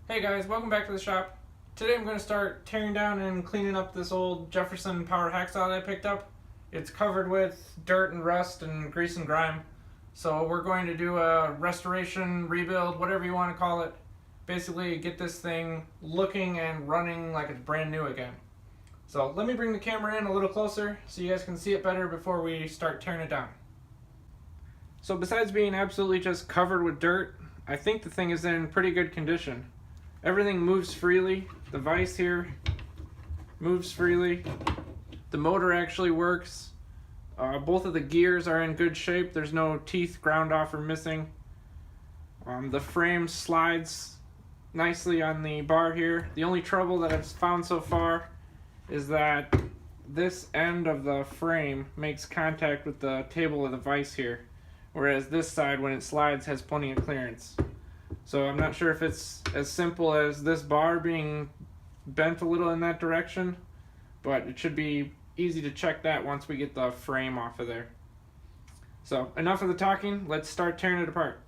Hey guys, welcome back to the shop. Today I'm going to start tearing down and cleaning up this old Jefferson power hacksaw that I picked up. It's covered with dirt and rust and grease and grime. So we're going to do a restoration, rebuild, whatever you want to call it. Basically get this thing looking and running like it's brand new again. So let me bring the camera in a little closer so you guys can see it better before we start tearing it down. So besides being absolutely just covered with dirt, I think the thing is in pretty good condition. Everything moves freely. The vise here moves freely. The motor actually works. Both of the gears are in good shape. There's no teeth ground off or missing. The frame slides nicely on the bar here. The only trouble that I've found so far is that this end of the frame makes contact with the table of the vise here, whereas this side, when it slides, has plenty of clearance. So I'm not sure if it's as simple as this bar being bent a little in that direction, but it should be easy to check that once we get the frame off of there. So enough of the talking, let's start tearing it apart.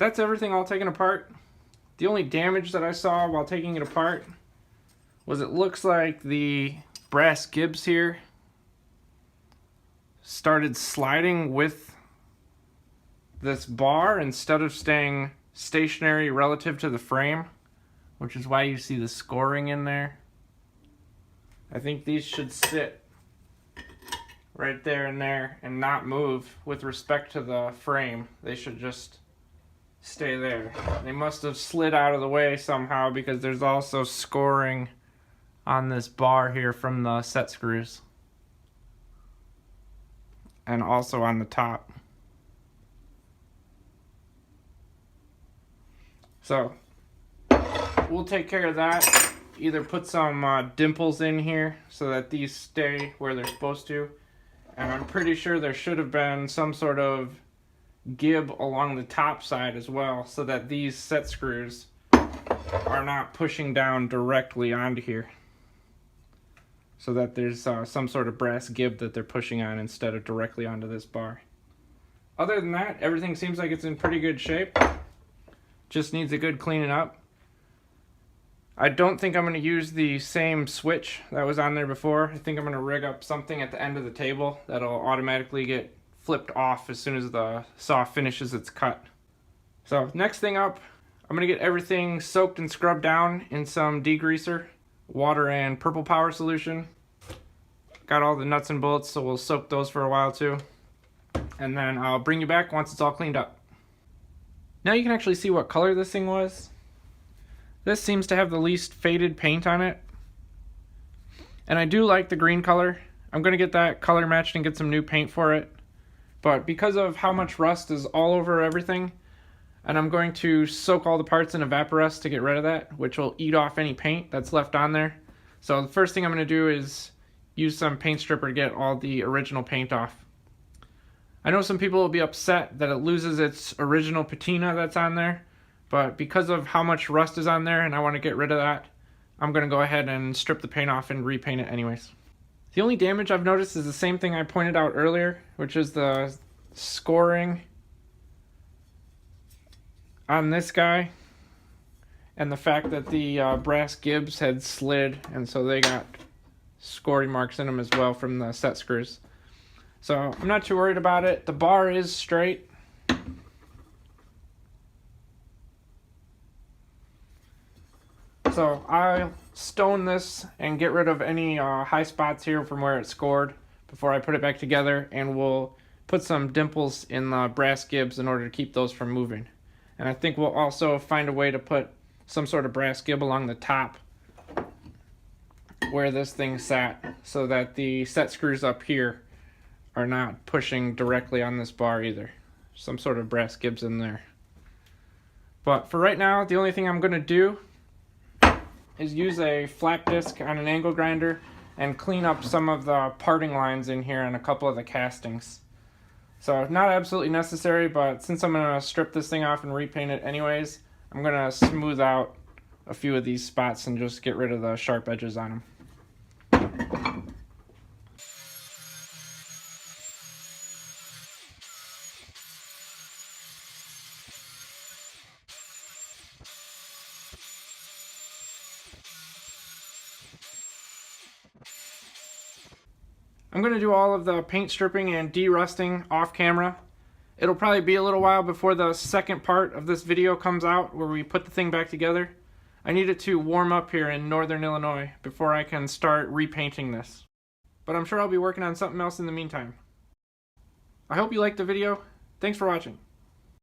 that's everything all taken apart. The only damage that I saw while taking it apart was it looks like the brass gibs here started sliding with this bar instead of staying stationary relative to the frame, which is why you see the scoring in there. I think these should sit right there and there and not move with respect to the frame. They should just stay there. They must have slid out of the way somehow because there's also scoring on this bar here from the set screws and also on the top. So we'll take care of that. Either put some dimples in here so that these stay where they're supposed to, and I'm pretty sure there should have been some sort of gib along the top side as well so that these set screws are not pushing down directly onto here, so that there's some sort of brass gib that they're pushing on instead of directly onto this bar. Other than that, everything seems like it's in pretty good shape. Just needs a good cleaning up. I don't think I'm going to use the same switch that was on there before. I think I'm going to rig up something at the end of the table that'll automatically get flipped off as soon as the saw finishes its cut. So next thing up, I'm going to get everything soaked and scrubbed down in some degreaser, water and purple power solution. Got all the nuts and bolts, so we'll soak those for a while too. And then I'll bring you back once it's all cleaned up. Now you can actually see what color this thing was. This seems to have the least faded paint on it. And I do like the green color. I'm going to get that color matched and get some new paint for it. But because of how much rust is all over everything, and I'm going to soak all the parts in Evaporust to get rid of that, which will eat off any paint that's left on there. So the first thing I'm going to do is use some paint stripper to get all the original paint off. I know some people will be upset that it loses its original patina that's on there, but because of how much rust is on there and I want to get rid of that, I'm going to go ahead and strip the paint off and repaint it anyways. The only damage I've noticed is the same thing I pointed out earlier, which is the scoring on this guy and the fact that the brass gibs had slid, and so they got scoring marks in them as well from the set screws. So I'm not too worried about it. The bar is straight. So I'll stone this and get rid of any high spots here from where it scored before I put it back together, and we'll put some dimples in the brass gibs in order to keep those from moving. And I think we'll also find a way to put some sort of brass gib along the top where this thing sat so that the set screws up here are not pushing directly on this bar either. Some sort of brass gibs in there. But for right now, the only thing I'm going to do is use a flat disc on an angle grinder and clean up some of the parting lines in here and a couple of the castings. So not absolutely necessary, but since I'm going to strip this thing off and repaint it anyways, I'm going to smooth out a few of these spots and just get rid of the sharp edges on them. I'm going to do all of the paint stripping and de-rusting off camera. It'll probably be a little while before the second part of this video comes out where we put the thing back together. I need it to warm up here in northern Illinois before I can start repainting this. But I'm sure I'll be working on something else in the meantime. I hope you liked the video. Thanks for watching.